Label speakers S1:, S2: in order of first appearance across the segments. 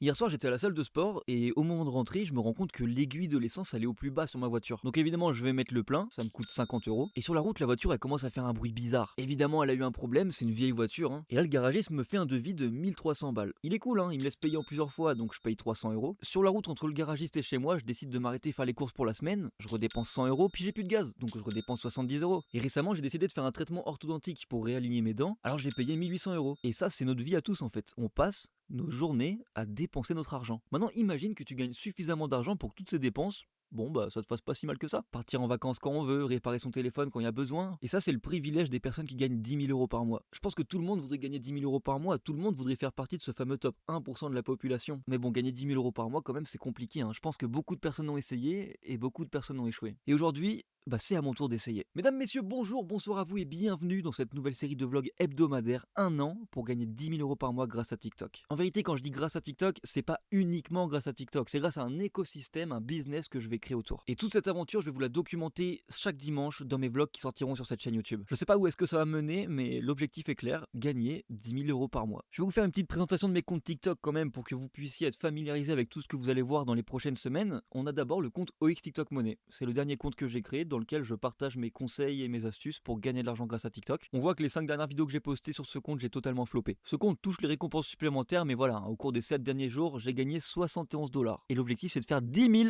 S1: Hier soir, j'étais à la salle de sport et au moment de rentrer, je me rends compte que l'aiguille de l'essence elle est au plus bas sur ma voiture. Donc évidemment, je vais mettre le plein, ça me coûte 50 € Et sur la route, la voiture elle commence à faire un bruit bizarre. Évidemment, elle a eu un problème, c'est une vieille voiture. Et là, le garagiste me fait un devis de 1300 balles. Il est cool, il me laisse payer en plusieurs fois, donc je paye 300 €. Sur la route entre le garagiste et chez moi, je décide de m'arrêter faire les courses pour la semaine. Je redépense 100 €, puis j'ai plus de gaz, donc je redépense 70 €. Et récemment, j'ai décidé de faire un traitement orthodontique pour réaligner mes dents. Alors j'ai payé 1800 €. Et ça, c'est notre vie à tous en fait. On passe nos journées à dépenser notre argent. Maintenant, imagine que tu gagnes suffisamment d'argent pour que toutes ces dépenses, bon bah ça te fasse pas si mal que ça. Partir en vacances quand on veut, réparer son téléphone quand il y a besoin. Et ça, c'est le privilège des personnes qui gagnent 10 000 € par mois. Je pense que tout le monde voudrait gagner 10 000 € par mois, tout le monde voudrait faire partie de ce fameux top 1% de la population. Mais bon, gagner 10 000 € par mois quand même c'est compliqué. Je pense que beaucoup de personnes ont essayé et beaucoup de personnes ont échoué. Et aujourd'hui, bah c'est à mon tour d'essayer. Mesdames, messieurs, bonjour, bonsoir à vous et bienvenue dans cette nouvelle série de vlogs hebdomadaires, un an pour gagner 10 000 € par mois grâce à TikTok. En vérité, quand je dis grâce à TikTok, c'est pas uniquement grâce à TikTok, c'est grâce à un écosystème, un business que je vais créer autour. Et toute cette aventure, je vais vous la documenter chaque dimanche dans mes vlogs qui sortiront sur cette chaîne YouTube. Je sais pas où est-ce que ça va mener, mais l'objectif est clair, gagner 10 000 € par mois. Je vais vous faire une petite présentation de mes comptes TikTok quand même pour que vous puissiez être familiarisé avec tout ce que vous allez voir dans les prochaines semaines. On a d'abord le compte OX TikTok Money. C'est le dernier compte que j'ai créé dans lequel je partage mes conseils et mes astuces pour gagner de l'argent grâce à TikTok. On voit que les 5 dernières vidéos que j'ai postées sur ce compte, j'ai totalement floppé. Ce compte touche les récompenses supplémentaires, mais voilà, au cours des 7 derniers jours, j'ai gagné 71 $. Et l'objectif, c'est de faire 10 000.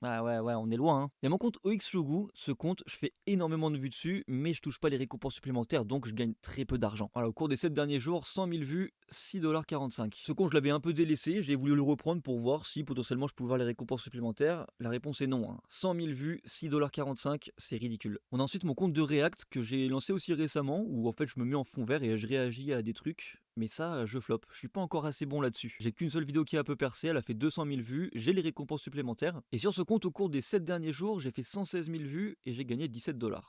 S1: Ah ouais, on est loin. Il y a mon compte OX Shogu, ce compte, je fais énormément de vues dessus, mais je touche pas les récompenses supplémentaires, donc je gagne très peu d'argent. Voilà, au cours des 7 derniers jours, 100 000 vues, 6,45 $. Ce compte, je l'avais un peu délaissé, j'ai voulu le reprendre pour voir si potentiellement je pouvais voir les récompenses supplémentaires. La réponse est non. 100 000 vues, 6,45 $, c'est ridicule. On a ensuite mon compte de React que j'ai lancé aussi récemment, où en fait je me mets en fond vert et je réagis à des trucs. Mais ça, je floppe. Je suis pas encore assez bon là-dessus. J'ai qu'une seule vidéo qui a un peu percé, elle a fait 200 000 vues, j'ai les récompenses supplémentaires. Et sur ce compte, au cours des 7 derniers jours, j'ai fait 116 000 vues et j'ai gagné 17 $.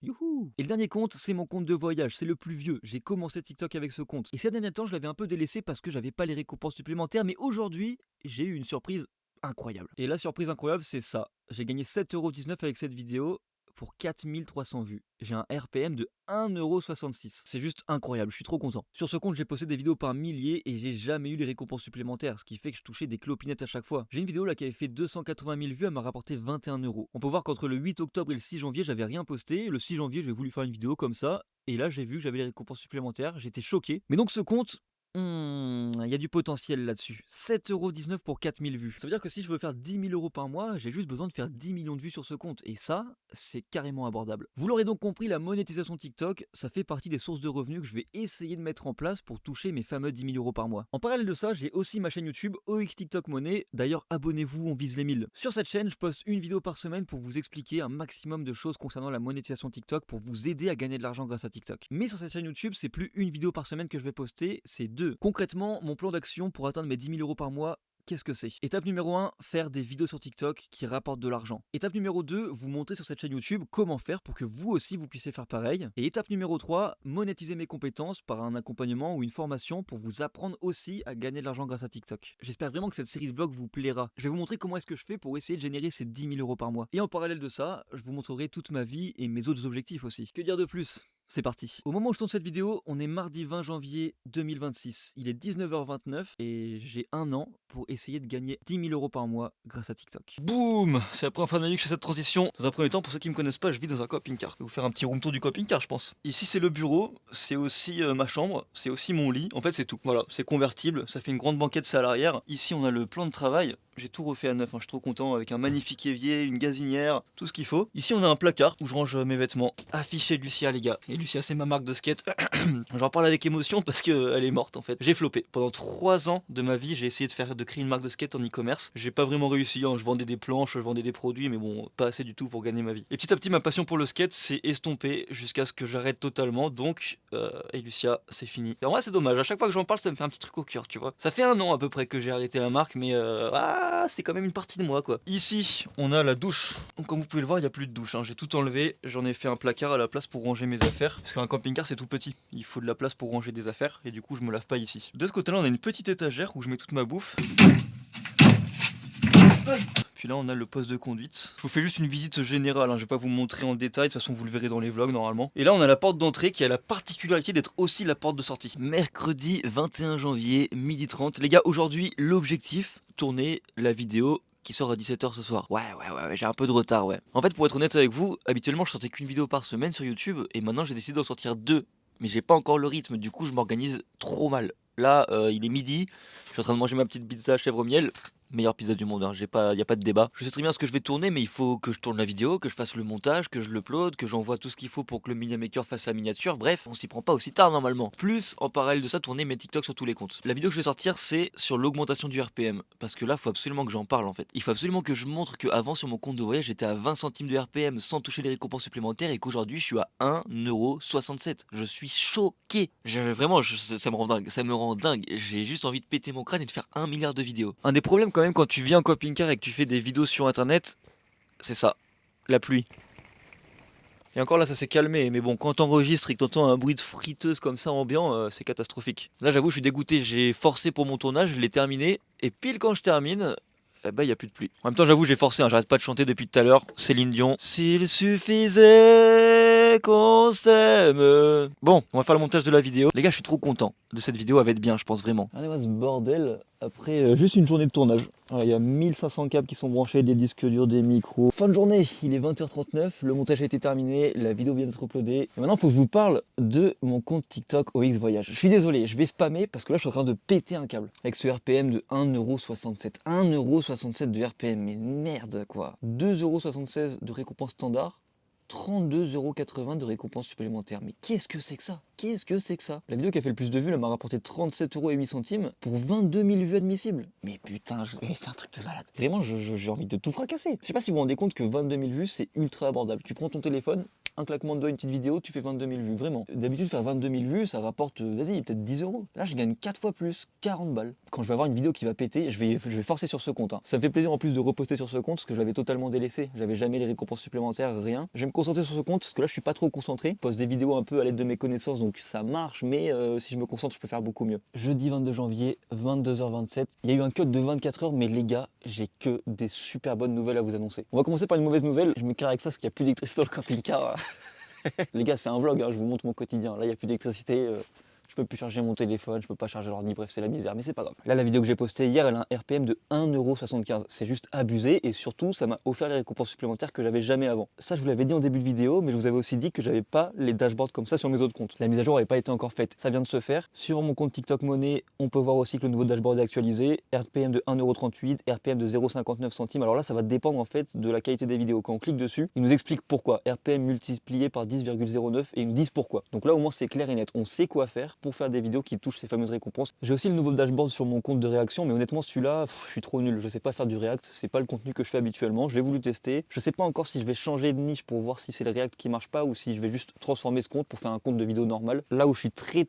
S1: Youhou! Et le dernier compte, c'est mon compte de voyage, c'est le plus vieux. J'ai commencé TikTok avec ce compte. Et ces derniers temps, je l'avais un peu délaissé parce que j'avais pas les récompenses supplémentaires, mais aujourd'hui, j'ai eu une surprise incroyable. Et la surprise incroyable, c'est ça. J'ai gagné 7,19 € avec cette vidéo pour 4300 vues. J'ai un RPM de 1,66 €. C'est juste incroyable, je suis trop content. Sur ce compte, j'ai posté des vidéos par milliers et j'ai jamais eu les récompenses supplémentaires, ce qui fait que je touchais des clopinettes à chaque fois. J'ai une vidéo là qui avait fait 280 000 vues, elle m'a rapporté 21 €. On peut voir qu'entre le 8 octobre et le 6 janvier, j'avais rien posté. Le 6 janvier, j'ai voulu faire une vidéo comme ça. Et là, j'ai vu que j'avais les récompenses supplémentaires, j'étais choqué. Mais donc ce compte, il y a du potentiel là-dessus. 7,19 € pour 4000 vues. Ça veut dire que si je veux faire 10 000 € par mois, j'ai juste besoin de faire 10 millions de vues sur ce compte. Et ça, c'est carrément abordable. Vous l'aurez donc compris, la monétisation TikTok, ça fait partie des sources de revenus que je vais essayer de mettre en place pour toucher mes fameux 10 000 € par mois. En parallèle de ça, j'ai aussi ma chaîne YouTube OX TikTok Money. D'ailleurs, abonnez-vous, on vise les 1000. Sur cette chaîne, je poste une vidéo par semaine pour vous expliquer un maximum de choses concernant la monétisation TikTok pour vous aider à gagner de l'argent grâce à TikTok. Mais sur cette chaîne YouTube, c'est plus une vidéo par semaine que je vais poster, c'est deux. Concrètement, mon plan d'action pour atteindre mes 10 000 € par mois, qu'est-ce que c'est? Étape numéro 1, faire des vidéos sur TikTok qui rapportent de l'argent. Étape numéro 2, vous montrer sur cette chaîne YouTube comment faire pour que vous aussi vous puissiez faire pareil. Et étape numéro 3, monétiser mes compétences par un accompagnement ou une formation pour vous apprendre aussi à gagner de l'argent grâce à TikTok. J'espère vraiment que cette série de vlogs vous plaira. Je vais vous montrer comment est-ce que je fais pour essayer de générer ces 10 000 € par mois. Et en parallèle de ça, je vous montrerai toute ma vie et mes autres objectifs aussi. Que dire de plus? C'est parti. Au moment où je tourne cette vidéo, on est mardi 20 janvier 2026. Il est 19h29 et j'ai un an pour essayer de gagner 10 000 € par mois grâce à TikTok. Boum! C'est la première fois de ma vie que je fais cette transition. Dans un premier temps, pour ceux qui me connaissent pas, je vis dans un camping-car. Je vais vous faire un petit room tour du camping-car, je pense. Ici, c'est le bureau, c'est aussi ma chambre, c'est aussi mon lit. En fait, c'est tout. Voilà, c'est convertible, ça fait une grande banquette, c'est à l'arrière. Ici, on a le plan de travail. J'ai tout refait à neuf, je suis trop content, avec un magnifique évier, une gazinière, tout ce qu'il faut. Ici on a un placard où je range mes vêtements. Affiché Lucia les gars. Et Lucia c'est ma marque de skate. J'en parle avec émotion parce qu'elle est morte en fait. J'ai floppé. Pendant 3 ans de ma vie, j'ai essayé de créer une marque de skate en e-commerce. J'ai pas vraiment réussi, je vendais des planches, je vendais des produits, mais bon, pas assez du tout pour gagner ma vie. Et petit à petit, ma passion pour le skate s'est estompée jusqu'à ce que j'arrête totalement. Donc, et Lucia, c'est fini. Et en vrai c'est dommage, à chaque fois que j'en parle, ça me fait un petit truc au cœur, tu vois. Ça fait un an à peu près que j'ai arrêté la marque, mais c'est quand même une partie de moi quoi. Ici, on a la douche. Donc, comme vous pouvez le voir, il n'y a plus de douche. J'ai tout enlevé. J'en ai fait un placard à la place pour ranger mes affaires. Parce qu'un camping-car, c'est tout petit. Il faut de la place pour ranger des affaires. Et du coup, je me lave pas ici. De ce côté-là, on a une petite étagère où je mets toute ma bouffe. Puis Puis là on a le poste de conduite. Je vous fais juste une visite générale, hein. Je vais pas vous montrer en détail, de toute façon vous le verrez dans les vlogs normalement. Et là on a la porte d'entrée qui a la particularité d'être aussi la porte de sortie. Mercredi 21 janvier, 12h30. Les gars, aujourd'hui l'objectif, tourner la vidéo qui sort à 17h ce soir. Ouais, j'ai un peu de retard, ouais. En fait, pour être honnête avec vous, habituellement je sortais qu'une vidéo par semaine sur YouTube et maintenant j'ai décidé d'en sortir 2. Mais j'ai pas encore le rythme, du coup je m'organise trop mal. Là, il est midi, je suis en train de manger ma petite pizza chèvre miel. Meilleure pizza du monde, hein. Y a pas de débat. Je sais très bien ce que je vais tourner, mais il faut que je tourne la vidéo, que je fasse le montage, que je l'upload, que j'envoie tout ce qu'il faut pour que le media maker fasse la miniature. Bref, on s'y prend pas aussi tard normalement. Plus, en parallèle de ça, tourner mes TikTok sur tous les comptes. La vidéo que je vais sortir, c'est sur l'augmentation du RPM. Parce que là, faut absolument que j'en parle en fait. Il faut absolument que je montre qu'avant sur mon compte de voyage, j'étais à 20 centimes de RPM sans toucher les récompenses supplémentaires et qu'aujourd'hui, je suis à 1,67€. Je suis choqué. Vraiment, ça me rend dingue. Ça me rend dingue. J'ai juste envie de péter mon crâne et de faire 1 milliard de vidéos. Un des problèmes quand même quand tu vis en camping-car et que tu fais des vidéos sur internet, c'est ça, la pluie. Et encore là ça s'est calmé, mais bon, quand t'enregistres et que t'entends un bruit de friteuse comme ça ambiant, c'est catastrophique. Là j'avoue je suis dégoûté, j'ai forcé pour mon tournage, je l'ai terminé, et pile quand je termine, eh ben y a plus de pluie. En même temps j'avoue j'ai forcé, hein, j'arrête pas de chanter depuis tout à l'heure, Céline Dion. S'il suffisait qu'on s'aime. Bon, on va faire le montage de la vidéo. Les gars je suis trop content de cette vidéo, elle va être bien je pense vraiment. Regardez-moi ce bordel après juste une journée de tournage. Il y a 1500 câbles qui sont branchés, des disques durs, des micros. Fin de journée, il est 20h39, le montage a été terminé, la vidéo vient d'être uploadée. Et maintenant, il faut que je vous parle de mon compte TikTok OX Voyage. Je suis désolé, je vais spammer parce que là, je suis en train de péter un câble. Avec ce RPM de 1,67€. 1,67€ de RPM, mais merde quoi. 2,76€ de récompense standard. 32,80€ de récompense supplémentaire. Mais qu'est-ce que c'est que ça? Qu'est-ce que c'est que ça? La vidéo qui a fait le plus de vues, elle m'a rapporté 37,08€ pour 22 000 vues admissibles. Mais putain, c'est un truc de malade. Vraiment, j'ai envie de tout fracasser. Je sais pas si vous vous rendez compte que 22 000 vues, c'est ultra abordable. Tu prends ton téléphone, un claquement de doigts, une petite vidéo, tu fais 22 000 vues. Vraiment. D'habitude, faire 22 000 vues, ça rapporte, vas-y, peut-être 10€. Là, je gagne 4 fois plus, 40 balles. Quand je vais avoir une vidéo qui va péter, je vais forcer sur ce compte. Hein. Ça me fait plaisir en plus de reposter sur ce compte, parce que je l'avais totalement délaissé. J'avais jamais les récompenses supplémentaires, rien. Je vais me concentrer sur ce compte, parce que là, je suis pas trop concentré. Je poste des vidéos un peu à l'aide de mes connaissances, donc ça marche, mais si je me concentre, je peux faire beaucoup mieux. Jeudi 22 janvier, 22h27. Il y a eu un cut de 24 heures, mais les gars, j'ai que des super bonnes nouvelles à vous annoncer. On va commencer par une mauvaise nouvelle. Je me carre avec ça, parce qu'il n'y a plus d'électricité dans le camping-car. Les gars, c'est un vlog, hein, je vous montre mon quotidien. Là, il n'y a plus d'électricité. Je peux plus charger mon téléphone, je peux pas charger l'ordi, bref c'est la misère, mais c'est pas grave. Là la vidéo que j'ai postée hier, elle a un RPM de 1,75€. C'est juste abusé et surtout ça m'a offert les récompenses supplémentaires que j'avais jamais avant. Ça je vous l'avais dit en début de vidéo, mais je vous avais aussi dit que j'avais pas les dashboards comme ça sur mes autres comptes. La mise à jour n'avait pas été encore faite, ça vient de se faire. Sur mon compte TikTok Money, on peut voir aussi que le nouveau dashboard est actualisé, RPM de 1,38€, RPM de 0,59 centimes. Alors là ça va dépendre en fait de la qualité des vidéos. Quand on clique dessus, il nous explique pourquoi. RPM multiplié par 10,09 et ils nous disent pourquoi. Donc là au moins c'est clair et net, on sait quoi faire pour faire des vidéos qui touchent ces fameuses récompenses. J'ai aussi le nouveau dashboard sur mon compte de réaction, mais honnêtement celui-là, je suis trop nul, je sais pas faire du react, c'est pas le contenu que je fais habituellement, je l'ai voulu tester. Je sais pas encore si je vais changer de niche pour voir si c'est le react qui marche pas ou si je vais juste transformer ce compte pour faire un compte de vidéo normal. Là où je suis très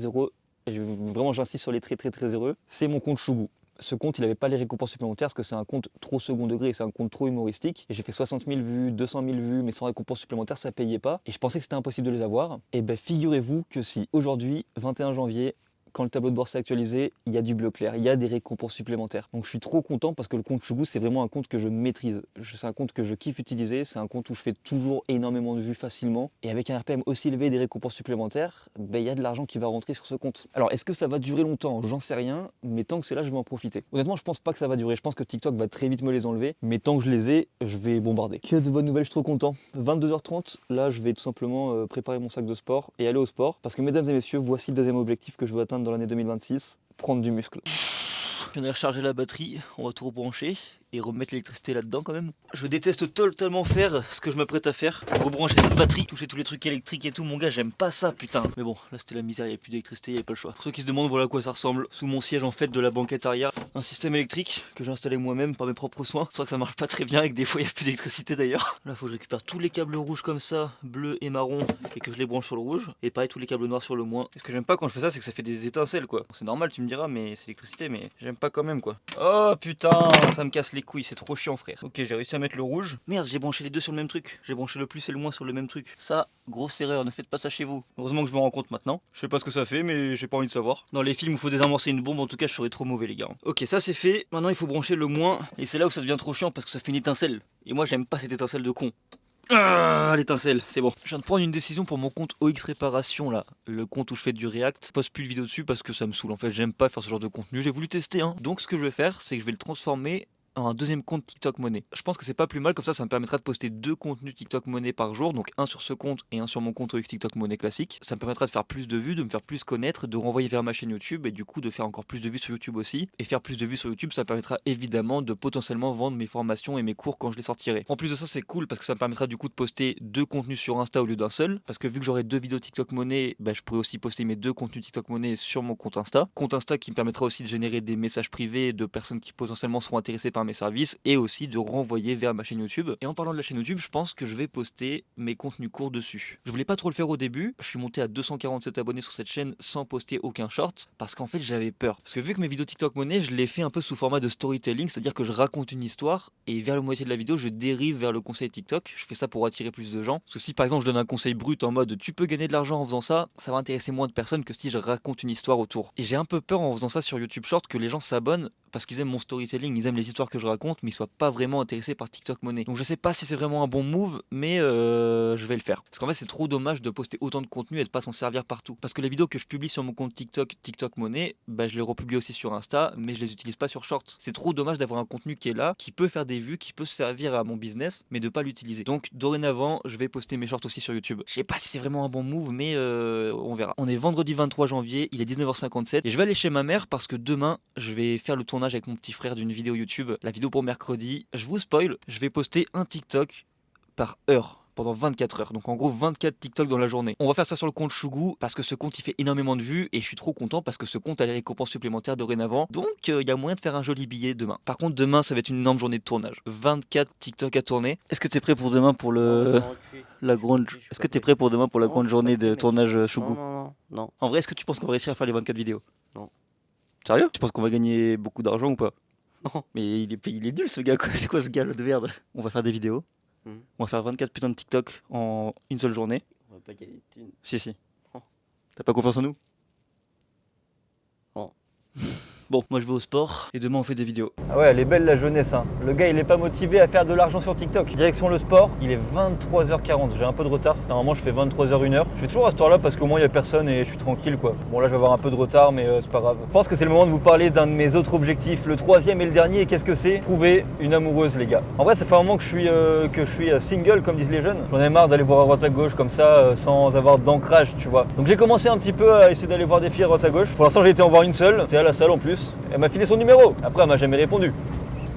S1: heureux, et vraiment j'insiste sur les très heureux, c'est mon compte Chougou. Ce compte, il n'avait pas les récompenses supplémentaires parce que c'est un compte trop second degré, c'est un compte trop humoristique. Et j'ai fait 60 000 vues, 200 000 vues, mais sans récompenses supplémentaires, ça payait pas. Et je pensais que c'était impossible de les avoir. Et ben figurez-vous que si aujourd'hui, 21 janvier, quand le tableau de bord s'est actualisé, il y a du bleu clair, il y a des récompenses supplémentaires. Donc je suis trop content parce que le compte Chougou, c'est vraiment un compte que je maîtrise. C'est un compte que je kiffe utiliser, c'est un compte où je fais toujours énormément de vues facilement. Et avec un RPM aussi élevé et des récompenses supplémentaires, ben, il y a de l'argent qui va rentrer sur ce compte. Alors est-ce que ça va durer longtemps? J'en sais rien, mais tant que c'est là, je vais en profiter. Honnêtement, je pense pas que ça va durer, je pense que TikTok va très vite me les enlever, mais tant que je les ai, je vais bombarder. Que de bonnes nouvelles, je suis trop content. 22h30, là je vais tout simplement préparer mon sac de sport et aller au sport. Parce que mesdames et messieurs, voici le deuxième objectif que je veux atteindre dans l'année 2026, prendre du muscle. Je viens de recharger la batterie, on va tout rebrancher et remettre l'électricité là-dedans quand même. Je déteste totalement faire ce que je m'apprête à faire. Rebrancher cette batterie, toucher tous les trucs électriques et tout, mon gars, j'aime pas ça, putain. Mais bon, là c'était la misère, il n'y a plus d'électricité, il n'y avait pas le choix. Pour ceux qui se demandent, voilà à quoi ça ressemble. Sous mon siège en fait de la banquette arrière, un système électrique que j'ai installé moi-même par mes propres soins. C'est pour ça que ça marche pas très bien et que des fois il n'y a plus d'électricité d'ailleurs. Là faut que je récupère tous les câbles rouges comme ça, bleu et marron, et que je les branche sur le rouge. Et pareil tous les câbles noirs sur le moins. Et ce que j'aime pas quand je fais ça, c'est que ça fait des étincelles quoi. C'est normal, tu me diras, mais c'est l'électricité, mais j'aime pas quand même quoi. Oh putain, ça me casse les
S2: couilles, c'est trop chiant frère. Ok, j'ai réussi à mettre le rouge. Merde, j'ai branché les deux sur le même truc. J'ai branché le plus et le moins sur le même truc. Ça, grosse erreur, ne faites pas ça chez vous. Heureusement que je me rends compte maintenant. Je sais pas ce que ça fait, mais j'ai pas envie de savoir. Dans les films où il faut désamorcer une bombe, en tout cas, je serais trop mauvais les gars. Ok, ça c'est fait. Maintenant il faut brancher le moins. Et c'est là où ça devient trop chiant parce que ça fait une étincelle. Et moi j'aime pas cette étincelle de con. Ah, l'étincelle, c'est bon. Je viens de prendre une décision pour mon compte OX Réparation là, le compte où je fais du React. Je poste plus de vidéos dessus parce que ça me saoule. En fait, j'aime pas faire ce genre de contenu. J'ai voulu tester, hein. Donc, ce que je vais faire, c'est que je vais le transformer en un deuxième compte TikTok Money. Je pense que c'est pas plus mal, comme ça me permettra de poster deux contenus TikTok Money par jour, donc un sur ce compte et un sur mon compte OX TikTok Money classique. Ça me permettra de faire plus de vues, de me faire plus connaître, de renvoyer vers ma chaîne YouTube et du coup de faire encore plus de vues sur YouTube aussi. Et faire plus de vues sur YouTube, ça me permettra évidemment de potentiellement vendre mes formations et mes cours quand je les sortirai. En plus de ça, c'est cool parce que ça me permettra du coup de poster deux contenus sur Insta au lieu d'un seul, parce que vu que j'aurai deux vidéos TikTok Money, bah, je pourrais aussi poster mes deux contenus TikTok Money sur mon compte Insta. Compte Insta qui me permettra aussi de générer des messages privés de personnes qui potentiellement seront intéressées par mes services et aussi de renvoyer vers ma chaîne YouTube. Et en parlant de la chaîne YouTube, je pense que je vais poster mes contenus courts dessus. Je voulais pas trop le faire au début, je suis monté à 247 abonnés sur cette chaîne sans poster aucun short, parce qu'en fait j'avais peur. Parce que vu que mes vidéos TikTok Money, je les fais un peu sous format de storytelling, c'est-à-dire que je raconte une histoire, et vers la moitié de la vidéo, je dérive vers le conseil TikTok. Je fais ça pour attirer plus de gens. Parce que si par exemple je donne un conseil brut en mode tu peux gagner de l'argent en faisant ça, ça va intéresser moins de personnes que si je raconte une histoire autour. Et j'ai un peu peur en faisant ça sur YouTube Short que les gens s'abonnent parce qu'ils aiment mon storytelling, ils aiment les histoires que je raconte, mais ils soient pas vraiment intéressés par TikTok Money. Donc je sais pas si c'est vraiment un bon move, mais je vais le faire. Parce qu'en fait c'est trop dommage de poster autant de contenu et de pas s'en servir partout. Parce que les vidéos que je publie sur mon compte TikTok, TikTok Money, bah je les republie aussi sur Insta, mais je les utilise pas sur Short. C'est trop dommage d'avoir un contenu qui est là, qui peut faire des vues, qui peut servir à mon business, mais de pas l'utiliser. Donc dorénavant, je vais poster mes shorts aussi sur YouTube. Je sais pas si c'est vraiment un bon move, mais on verra. On est vendredi 23 janvier, il est 19h57 et je vais aller chez ma mère parce que demain, je vais faire le tournage avec mon petit frère d'une vidéo YouTube, la vidéo pour mercredi. Je vous spoil, je vais poster un TikTok par heure pendant 24 heures. Donc en gros 24 TikTok dans la journée. On va faire ça sur le compte Chougou parce que ce compte il fait énormément de vues et je suis trop content parce que ce compte a les récompenses supplémentaires dorénavant. Donc il y a moyen de faire un joli billet demain. Par contre demain ça va être une énorme journée de tournage. 24 TikTok à tourner. Est-ce que t'es prêt pour demain pour la grande Est-ce que t'es prêt pour demain pour la grande journée de tournage Chougou?
S3: Non.
S2: En vrai, est-ce que tu penses qu'on va réussir à faire les 24 vidéos?
S3: Non.
S2: Sérieux? Tu penses qu'on va gagner beaucoup d'argent ou pas?
S3: Non.
S2: Mais il est nul ce gars quoi. C'est quoi ce gars de merde? On va faire des vidéos. On va faire 24 putains de TikTok en une seule journée.
S3: On va pas gagner de thunes.
S2: Si.
S3: Oh.
S2: T'as pas confiance en nous?
S3: Non.
S2: Bon, moi je vais au sport et demain on fait des vidéos. Ah ouais, elle est belle la jeunesse, hein. Le gars il est pas motivé à faire de l'argent sur TikTok. Direction le sport, il est 23h40, j'ai un peu de retard. Normalement je fais 23h 1h. Je fais toujours à cette heure-là parce qu'au moins il y a personne et je suis tranquille quoi. Bon là je vais avoir un peu de retard mais c'est pas grave. Je pense que c'est le moment de vous parler d'un de mes autres objectifs, le troisième et le dernier. Et qu'est-ce que c'est? Trouver une amoureuse les gars. En vrai ça fait un moment que je suis single comme disent les jeunes. J'en ai marre d'aller voir à droite à gauche comme ça sans avoir d'ancrage tu vois. Donc j'ai commencé un petit peu à essayer d'aller voir des filles à droite à gauche. Pour l'instant j'ai été en voir une seule, c'était à la salle en plus. Elle m'a filé son numéro. Après, elle m'a jamais répondu.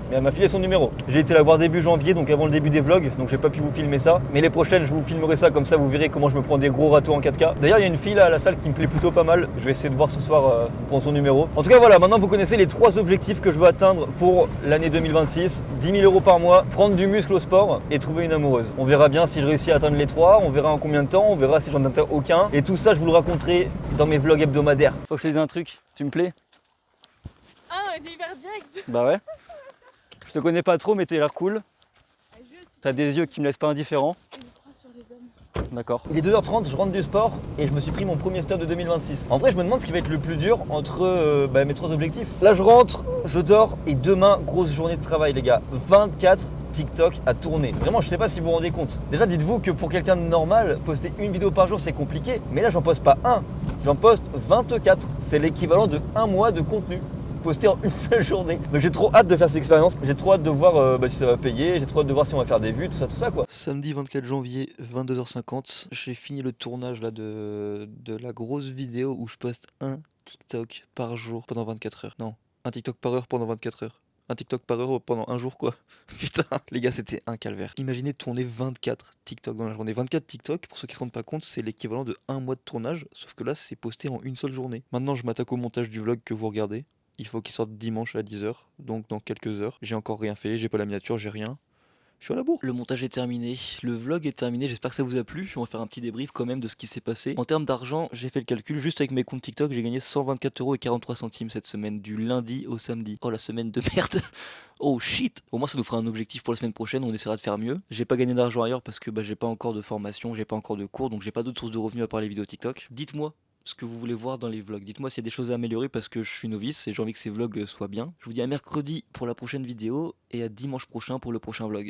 S2: Mais elle m'a filé son numéro. J'ai été la voir début janvier, donc avant le début des vlogs, donc j'ai pas pu vous filmer ça. Mais les prochaines, je vous filmerai ça, comme ça vous verrez comment je me prends des gros râteaux en 4K. D'ailleurs, il y a une fille là à la salle qui me plaît plutôt pas mal. Je vais essayer de voir ce soir pour son numéro. En tout cas, voilà, maintenant vous connaissez les 3 objectifs que je veux atteindre pour l'année 2026. 10 000 euros par mois, prendre du muscle au sport et trouver une amoureuse. On verra bien si je réussis à atteindre les 3, on verra en combien de temps, on verra si j'en atteins aucun. Et tout ça, je vous le raconterai dans mes vlogs hebdomadaires. Faut que je te dise un truc, tu me plais?
S4: Ah, on était hyper direct.
S2: Bah ouais. Je te connais pas trop mais t'as l'air cool. T'as des yeux qui me laissent pas indifférent. D'accord. Il est 2h30, je rentre du sport et je me suis pris mon premier stop de 2026. En vrai je me demande ce qui va être le plus dur entre mes 3 objectifs. Là je rentre, je dors et demain grosse journée de travail les gars. 24 TikTok à tourner. Vraiment je sais pas si vous vous rendez compte. Déjà dites-vous que pour quelqu'un de normal, poster une vidéo par jour c'est compliqué. Mais là j'en poste pas un, j'en poste 24. C'est l'équivalent de 1 mois de contenu posté en une seule journée. Donc j'ai trop hâte de faire cette expérience, j'ai trop hâte de voir si ça va payer, j'ai trop hâte de voir si on va faire des vues, tout ça quoi. Samedi 24 janvier, 22h50, j'ai fini le tournage là de la grosse vidéo où je poste un TikTok par jour pendant 24 heures. Non, un TikTok par heure pendant 24 heures. Un TikTok par heure pendant un jour quoi. Putain, les gars c'était un calvaire. Imaginez tourner 24 TikTok dans la journée. 24 TikTok, pour ceux qui se rendent pas compte, c'est l'équivalent de 1 mois de tournage, sauf que là c'est posté en une seule journée. Maintenant je m'attaque au montage du vlog que vous regardez. Il faut qu'il sorte dimanche à 10h, donc dans quelques heures. J'ai encore rien fait, j'ai pas la miniature, j'ai rien. Je suis à la bourre. Le montage est terminé, le vlog est terminé, j'espère que ça vous a plu. On va faire un petit débrief quand même de ce qui s'est passé. En termes d'argent, j'ai fait le calcul, juste avec mes comptes TikTok, j'ai gagné 124,43 € cette semaine, du lundi au samedi. Oh la semaine de merde. Oh shit. Au moins ça nous fera un objectif pour la semaine prochaine, on essaiera de faire mieux. J'ai pas gagné d'argent ailleurs parce que j'ai pas encore de formation, j'ai pas encore de cours, donc j'ai pas d'autres sources de revenus à part les vidéos TikTok. Dites-moi ce que vous voulez voir dans les vlogs. Dites-moi s'il y a des choses à améliorer parce que je suis novice et j'ai envie que ces vlogs soient bien. Je vous dis à mercredi pour la prochaine vidéo et à dimanche prochain pour le prochain vlog.